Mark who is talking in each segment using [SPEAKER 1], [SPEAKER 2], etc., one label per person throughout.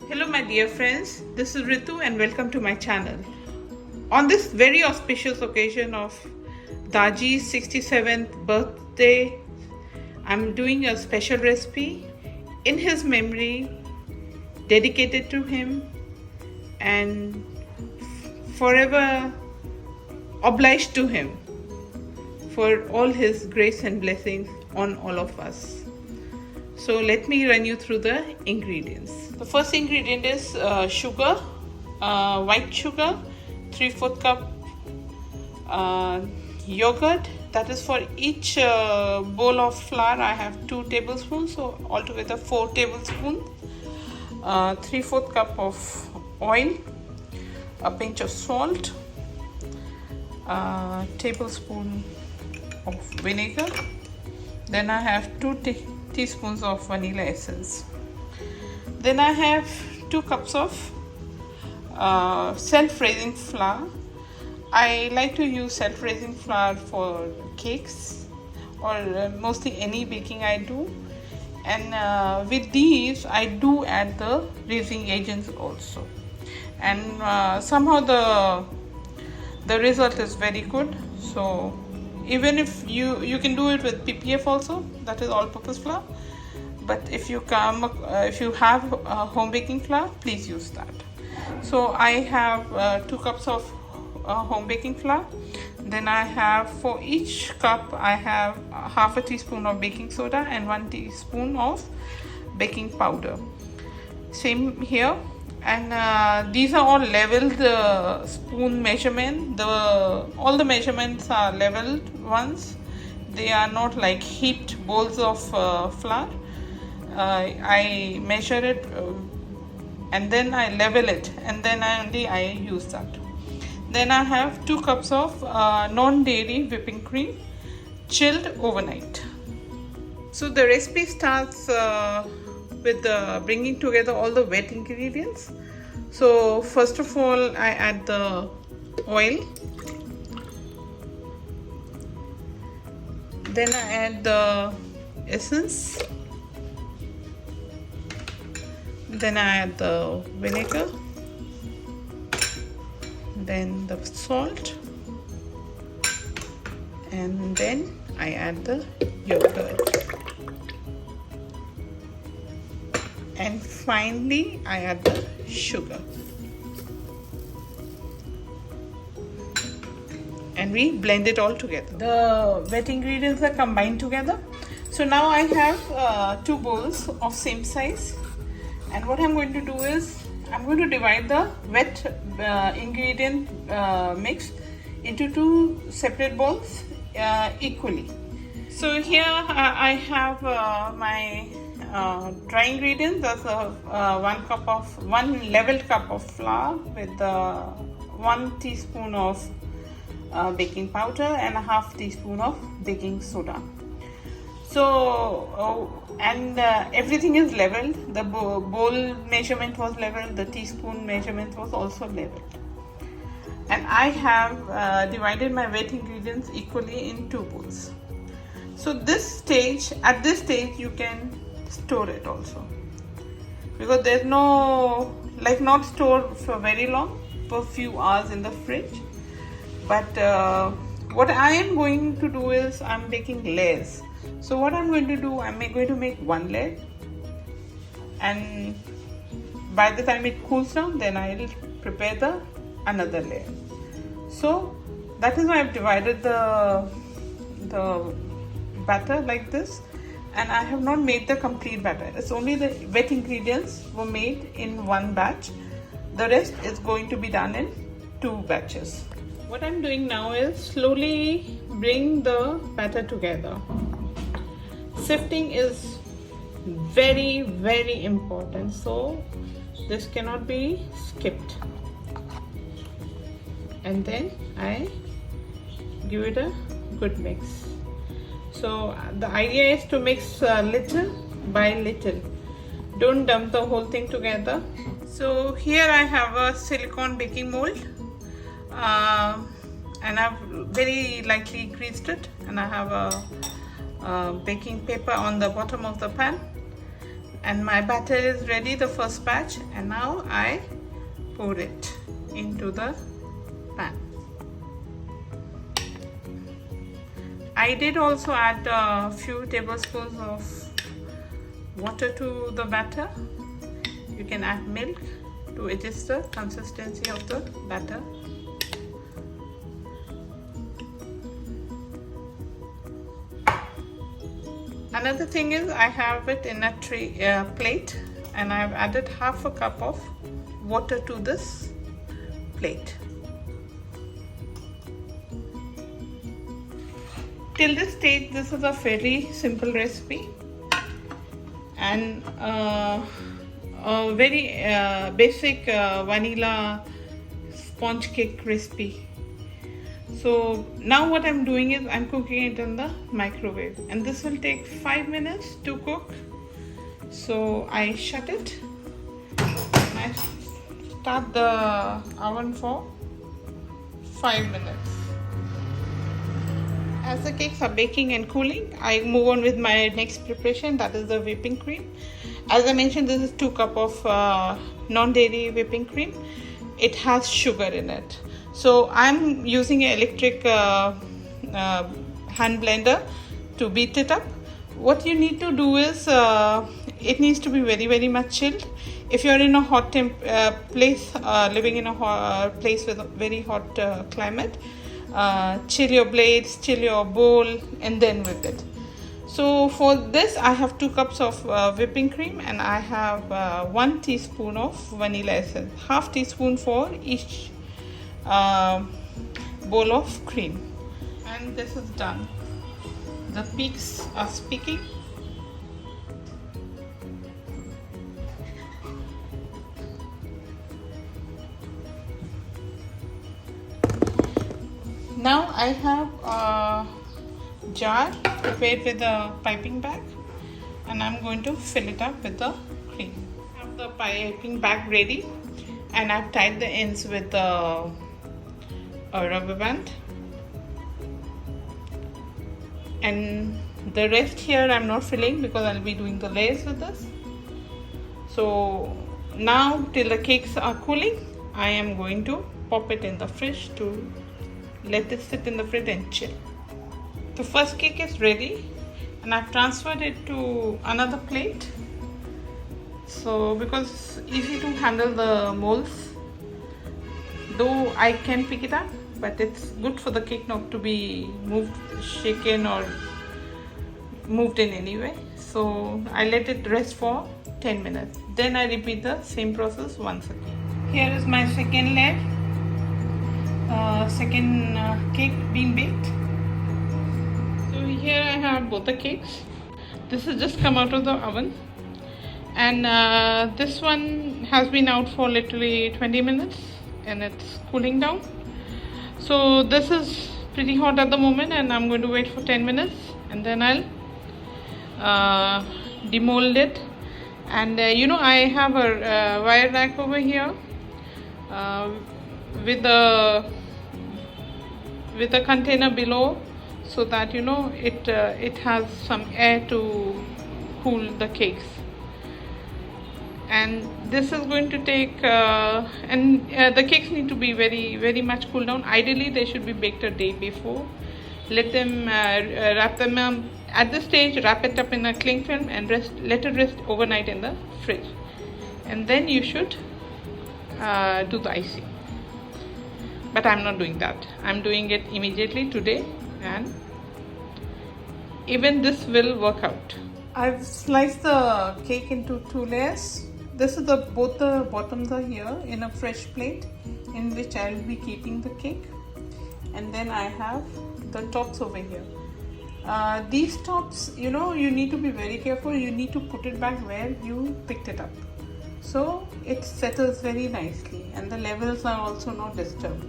[SPEAKER 1] Hello my dear friends, this is Ritu and welcome to my channel. On this very auspicious occasion of Daaji's 67th birthday, I'm doing a special recipe in his memory, dedicated to him and forever obliged to him for all his grace and blessings on all of us. So let me run you through the ingredients. The first ingredient is sugar, white sugar, 3/4 cup yogurt. That is for each bowl of flour I have 2 tablespoons, so altogether 4 tablespoons. 3/4 cup of oil, a pinch of salt, a tablespoon of vinegar. Then I have 2 teaspoons of vanilla essence. Then I have 2 cups of self-raising flour. I like to use self-raising flour for cakes or mostly any baking I do, and with these I do add the raising agents also, and somehow the result is very good. So even if you can do it with PPF also, that is all-purpose flour, but if you have home baking flour, please use that. So I have 2 cups of home baking flour. Then I have, for each cup I have half a teaspoon of baking soda and 1 teaspoon of baking powder. Same here. And these are all leveled spoon measurement. All the measurements are leveled ones. They are not like heaped bowls of flour. I measure it and then I level it, and then I use that. Then I have 2 cups of non-dairy whipping cream, chilled overnight. So the recipe starts with bringing together all the wet ingredients. So first of all I add the oil, then I add the essence, then I add the vinegar, then the salt, and then I add the yogurt. And finally I add the sugar, and we blend it all together. The wet ingredients are combined together. So now I have 2 bowls of same size, and what I'm going to do is I'm going to divide the wet ingredient mix into 2 separate bowls equally. So here I have my dry ingredients. That's 1 leveled cup of flour with 1 teaspoon of baking powder and a half teaspoon of baking soda. So everything is leveled. The bowl measurement was leveled, the teaspoon measurement was also leveled, and I have divided my wet ingredients equally in 2 bowls. So at this stage you can store it also, because there's no, like, not store for very long, for a few hours in the fridge. But what I am going to do is I'm baking layers. So what I'm going to do, I'm going to make 1 layer, and by the time it cools down, then I'll prepare another layer. So that is why I've divided the batter like this, and I have not made the complete batter. It's only the wet ingredients were made in 1 batch. The rest is going to be done in 2 batches. What I'm doing now is slowly bring the batter together. Sifting is very, very important, so this cannot be skipped. And then I give it a good mix. So the idea is to mix little by little. Don't dump the whole thing together. So here I have a silicone baking mold, and I've very lightly greased it, and I have a baking paper on the bottom of the pan. And my batter is ready, the first batch, and now I pour it into the pan. I did also add a few tablespoons of water to the batter. You can add milk to adjust the consistency of the batter. Another thing is I have it in a plate, and I've added half a cup of water to this plate. Till this stage, this is a fairly simple recipe and a very basic vanilla sponge cake recipe. So now what I'm doing is I'm cooking it in the microwave, and this will take 5 minutes to cook. So I shut it and I start the oven for 5 minutes. As the cakes are baking and cooling, I move on with my next preparation, that is the whipping cream. As I mentioned, this is 2 cups of non-dairy whipping cream. It has sugar in it. So I'm using an electric hand blender to beat it up. What you need to do is, it needs to be very much chilled. If you're in a hot place, living in a place with a very hot climate, chill your blades, chill your bowl, and then whip it. So for this I have 2 cups of whipping cream, and I have 1 teaspoon of vanilla essence, half teaspoon for each bowl of cream. And this is done. The peaks are speaking. Now I have a jar prepared with a piping bag, and I'm going to fill it up with the cream. I have the piping bag ready, and I've tied the ends with a rubber band. And the rest here I'm not filling because I'll be doing the layers with this. So now till the cakes are cooling, I am going to pop it in the fridge to let it sit in the fridge and chill. The first cake is ready, and I've transferred it to another plate. So because it's easy to handle the molds, though I can pick it up, but it's good for the cake not to be moved, shaken, or moved in any way. So I let it rest for 10 minutes. Then I repeat the same process once again. Here is my second layer. Second cake being baked. So here I have both the cakes. This has just come out of the oven, and this one has been out for literally 20 minutes and it's cooling down. So this is pretty hot at the moment, and I'm going to wait for 10 minutes, and then I'll demold it. And I have a wire rack over here with a container below, so that it has some air to cool the cakes. And this is going to take the cakes need to be very much cooled down. Ideally they should be baked a day before. Let them wrap them up. At this stage, wrap it up in a cling film and let it rest overnight in the fridge, and then you should do the icing. But I'm not doing that. I'm doing it immediately today, and even this will work out. I've sliced the cake into 2 layers. This is both the bottoms are here in a fresh plate in which I'll be keeping the cake, and then I have the tops over here. These tops, you need to be very careful. You need to put it back where you picked it up, so it settles very nicely and the levels are also not disturbed.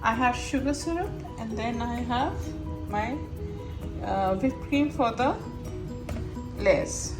[SPEAKER 1] I have sugar syrup, and then I have my whipped cream for the layers.